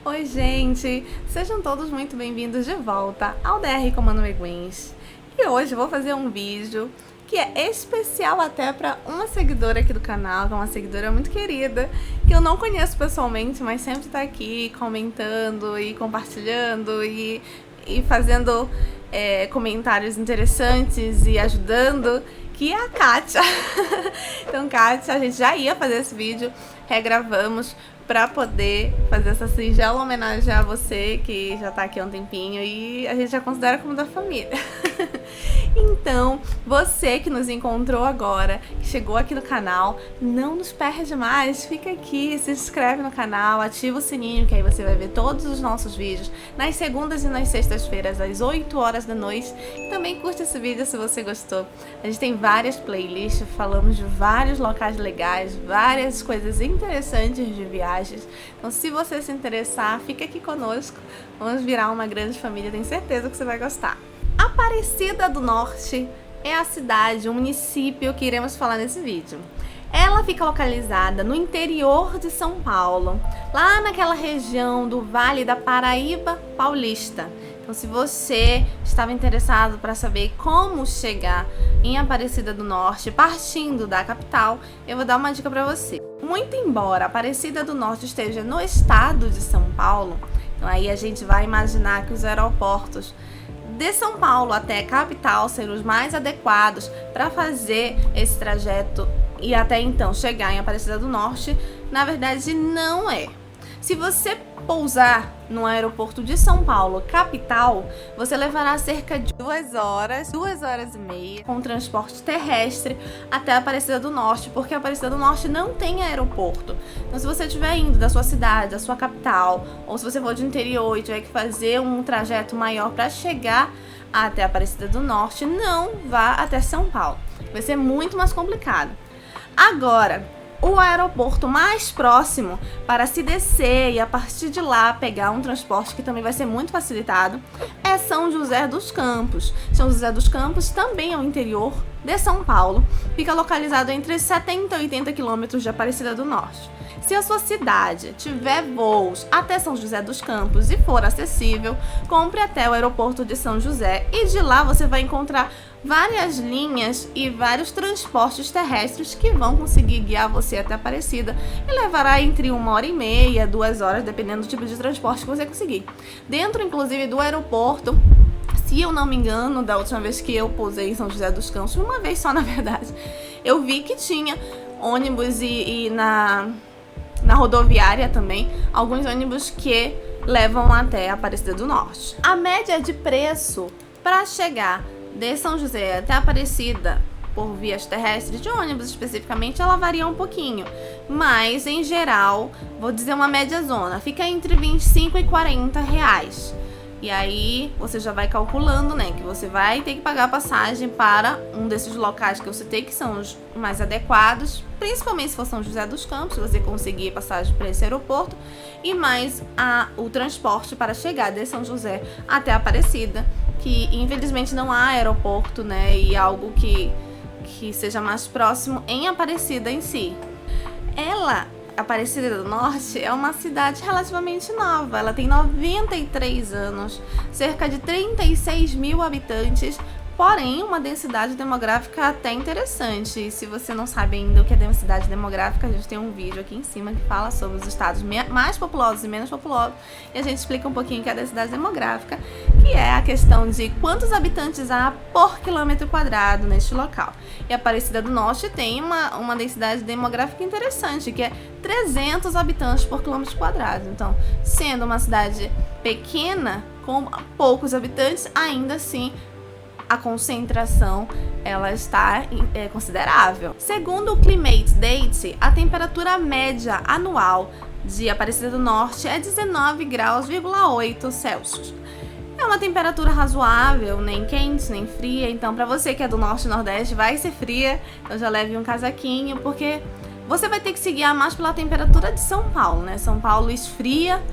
Oi, gente! Sejam todos muito bem-vindos de volta ao DR Comando Meguins. E hoje eu vou fazer um vídeo que é especial até para uma seguidora aqui do canal, que é uma seguidora muito querida, que eu não conheço pessoalmente, mas sempre tá aqui comentando e compartilhando e fazendo comentários interessantes e ajudando, que é a Kátia. Então, Kátia, a gente já ia fazer esse vídeo, regravamos para poder fazer essa singela homenagem a você que já tá aqui há um tempinho e a gente já considera como da família. Então, você que nos encontrou agora, que chegou aqui no canal, não nos perde mais, fica aqui, se inscreve no canal, ativa o sininho, que aí você vai ver todos os nossos vídeos nas segundas e nas sextas-feiras, às 8 horas da noite. E também curte esse vídeo se você gostou. A gente tem várias playlists, falamos de vários locais legais, várias coisas interessantes de viagens. Então, se você se interessar, fica aqui conosco, vamos virar uma grande família, tenho certeza que você vai gostar. Aparecida do Norte é a cidade, o município que iremos falar nesse vídeo. Ela fica localizada no interior de São Paulo, lá naquela região do Vale da Paraíba Paulista. Então, se você estava interessado para saber como chegar em Aparecida do Norte, partindo da capital, eu vou dar uma dica para você. Muito embora Aparecida do Norte esteja no estado de São Paulo, então aí a gente vai imaginar que os aeroportos de São Paulo até a capital serão os mais adequados para fazer esse trajeto e até então chegar em Aparecida do Norte. Na verdade, não é. Se você pousar no aeroporto de São Paulo, capital, você levará cerca de 2 horas e meia com transporte terrestre até Aparecida do Norte, porque Aparecida do Norte não tem aeroporto. Então, se você estiver indo da sua cidade, da sua capital, ou se você for de interior e tiver que fazer um trajeto maior para chegar até Aparecida do Norte, não vá até São Paulo. Vai ser muito mais complicado. Agora, o aeroporto mais próximo para se descer e a partir de lá pegar um transporte que também vai ser muito facilitado é São José dos Campos. São José dos Campos também é o interior de São Paulo, fica localizado entre 70 e 80 quilômetros de Aparecida do Norte. Se a sua cidade tiver voos até São José dos Campos e for acessível, compre até o aeroporto de São José e de lá você vai encontrar várias linhas e vários transportes terrestres que vão conseguir guiar você até Aparecida e levará entre 1h30 e 2 horas, dependendo do tipo de transporte que você conseguir. Dentro, inclusive, do aeroporto, se eu não me engano, da última vez que eu pousei em São José dos Campos, uma vez só na verdade, eu vi que tinha ônibus e na rodoviária também, alguns ônibus que levam até Aparecida do Norte. A média de preço para chegar de São José até Aparecida por vias terrestres, de ônibus especificamente, ela varia um pouquinho, mas em geral, vou dizer uma média zona, fica entre 25 e 40 reais. E aí você já vai calculando, né, que você vai ter que pagar a passagem para um desses locais que eu citei, que são os mais adequados, principalmente se for São José dos Campos, se você conseguir passagem para esse aeroporto, e mais o transporte para chegar de São José até Aparecida, que infelizmente não há aeroporto, né, e algo que seja mais próximo em Aparecida em si. Aparecida do Norte é uma cidade relativamente nova, ela tem 93 anos, cerca de 36 mil habitantes, porém uma densidade demográfica até interessante. E se você não sabe ainda o que é densidade demográfica, a gente tem um vídeo aqui em cima que fala sobre os estados mais populosos e menos populosos, e a gente explica um pouquinho o que é a densidade demográfica, que é a questão de quantos habitantes há por quilômetro quadrado neste local. E Aparecida do Norte tem uma densidade demográfica interessante, que é 300 habitantes por quilômetro quadrado. Então, sendo uma cidade pequena, com poucos habitantes, ainda assim a concentração ela está considerável. Segundo o Climate Date, a temperatura média anual de Aparecida do Norte é 19,8 graus Celsius. É uma temperatura razoável, nem quente, nem fria. Então, para você que é do Norte e Nordeste, vai ser fria. Então, já leve um casaquinho, porque você vai ter que se guiar mais pela temperatura de São Paulo, né? São Paulo esfria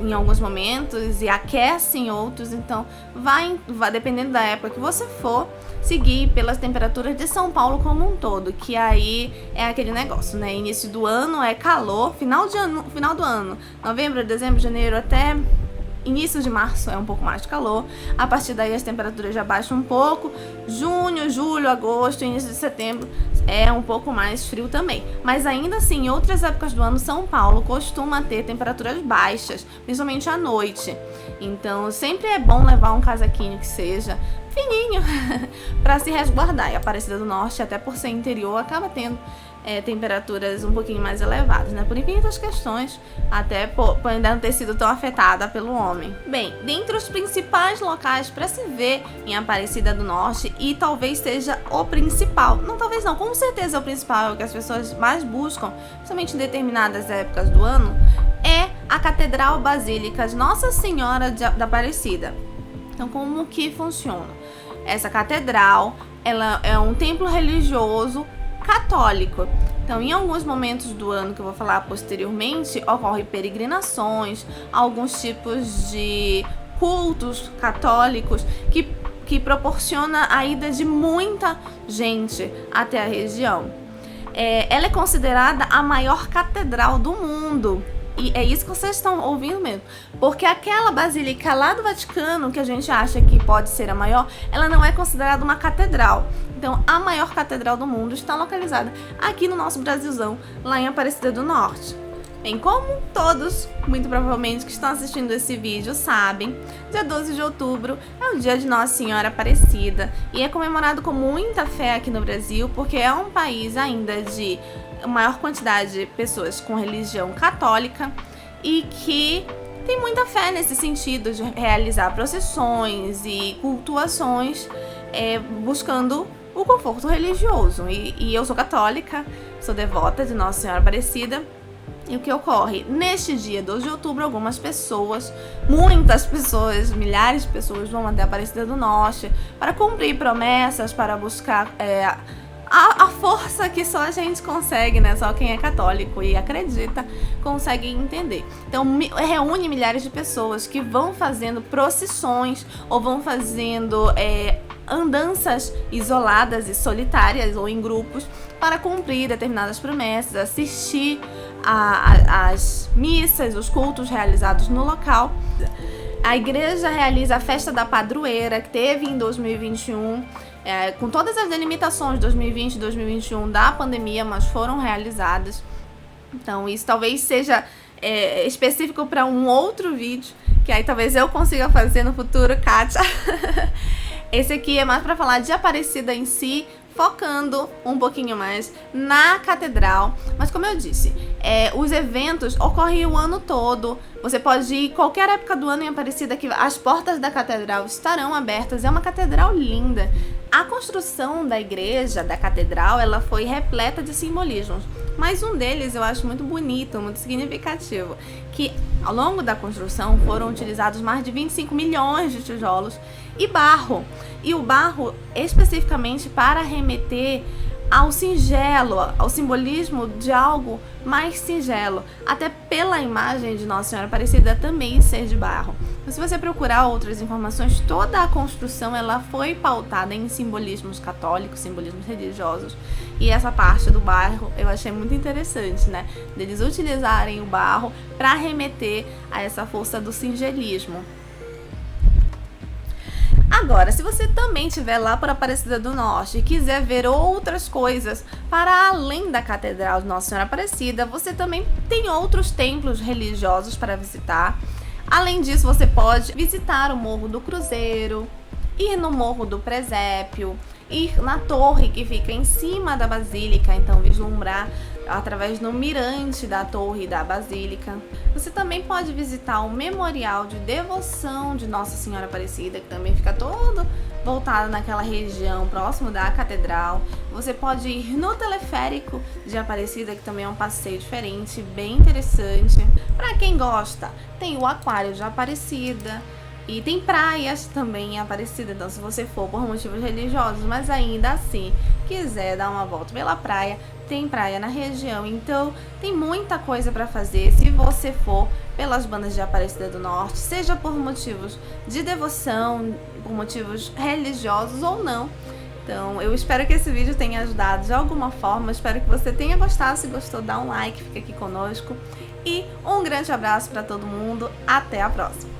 em alguns momentos e aquece em outros, então vai dependendo da época que você for, seguir pelas temperaturas de São Paulo como um todo, que aí é aquele negócio, né? Início do ano é calor, final do ano, novembro, dezembro, janeiro até início de março é um pouco mais de calor, a partir daí as temperaturas já baixam um pouco, junho, julho, agosto, início de setembro é um pouco mais frio também, mas ainda assim em outras épocas do ano São Paulo costuma ter temperaturas baixas, principalmente à noite, então sempre é bom levar um casaquinho que seja fininho para se resguardar. E a Aparecida do Norte, até por ser interior, acaba tendo temperaturas um pouquinho mais elevadas, né? Por infinitas questões, até por ainda não ter sido tão afetada pelo homem. Bem, dentre os principais locais para se ver em Aparecida do Norte, e talvez seja o principal, não talvez não, com certeza é o principal, é o que as pessoas mais buscam, principalmente em determinadas épocas do ano, é a Catedral Basílica de Nossa Senhora da Aparecida. Então, como que funciona? Essa catedral, ela é um templo religioso católico. Então, em alguns momentos do ano, que eu vou falar posteriormente, ocorrem peregrinações, alguns tipos de cultos católicos que proporciona a ida de muita gente até a região. Ela é considerada a maior catedral do mundo. E é isso que vocês estão ouvindo mesmo. Porque aquela basílica lá do Vaticano, que a gente acha que pode ser a maior, ela não é considerada uma catedral. Então, a maior catedral do mundo está localizada aqui no nosso Brasilzão, lá em Aparecida do Norte. Bem, como todos, muito provavelmente, que estão assistindo esse vídeo sabem, dia 12 de outubro é o dia de Nossa Senhora Aparecida. E é comemorado com muita fé aqui no Brasil, porque é um país ainda de maior quantidade de pessoas com religião católica e que tem muita fé nesse sentido de realizar procissões e cultuações buscando o conforto religioso. E eu sou católica, sou devota de Nossa Senhora Aparecida. E o que ocorre? Neste dia 12 de outubro, algumas pessoas, muitas pessoas, milhares de pessoas vão até Aparecida do Norte para cumprir promessas, para buscar a força que só a gente consegue, né? Só quem é católico e acredita consegue entender. Então, reúne milhares de pessoas que vão fazendo procissões ou vão fazendo andanças isoladas e solitárias ou em grupos para cumprir determinadas promessas, assistir às missas, os cultos realizados no local. A igreja realiza a festa da padroeira, que teve em 2021, com todas as delimitações de 2020 e 2021 da pandemia, mas foram realizadas. Então isso talvez seja específico para um outro vídeo, que aí talvez eu consiga fazer no futuro, Kátia. Esse aqui é mais para falar de Aparecida em si, focando um pouquinho mais na catedral. Mas como eu disse, os eventos ocorrem o ano todo. Você pode ir qualquer época do ano em Aparecida, que as portas da catedral estarão abertas. É uma catedral linda. A construção da igreja, da catedral, ela foi repleta de simbolismos. Mas um deles eu acho muito bonito, muito significativo, que ao longo da construção foram utilizados mais de 25 milhões de tijolos e barro. E o barro especificamente para remeter ao singelo, ao simbolismo de algo mais singelo, até pela imagem de Nossa Senhora Aparecida também ser de barro. Mas se você procurar outras informações, toda a construção ela foi pautada em simbolismos católicos, simbolismos religiosos, e essa parte do barro eu achei muito interessante, né? Deles utilizarem o barro para remeter a essa força do singelismo. Agora, se você também estiver lá por Aparecida do Norte e quiser ver outras coisas para além da Catedral de Nossa Senhora Aparecida, você também tem outros templos religiosos para visitar. Além disso, você pode visitar o Morro do Cruzeiro, ir no Morro do Presépio, ir na torre que fica em cima da Basílica, então vislumbrar através do mirante da torre da Basílica. Você também pode visitar o Memorial de Devoção de Nossa Senhora Aparecida, que também fica todo voltado naquela região próximo da Catedral. Você pode ir no Teleférico de Aparecida, que também é um passeio diferente, bem interessante. Para quem gosta, tem o Aquário de Aparecida, E tem praias também em Aparecida, então se você for por motivos religiosos, mas ainda assim quiser dar uma volta pela praia, tem praia na região, então tem muita coisa para fazer se você for pelas bandas de Aparecida do Norte, seja por motivos de devoção, por motivos religiosos ou não. Então, eu espero que esse vídeo tenha ajudado de alguma forma, espero que você tenha gostado. Se gostou, dá um like, fica aqui conosco. E um grande abraço para todo mundo, até a próxima!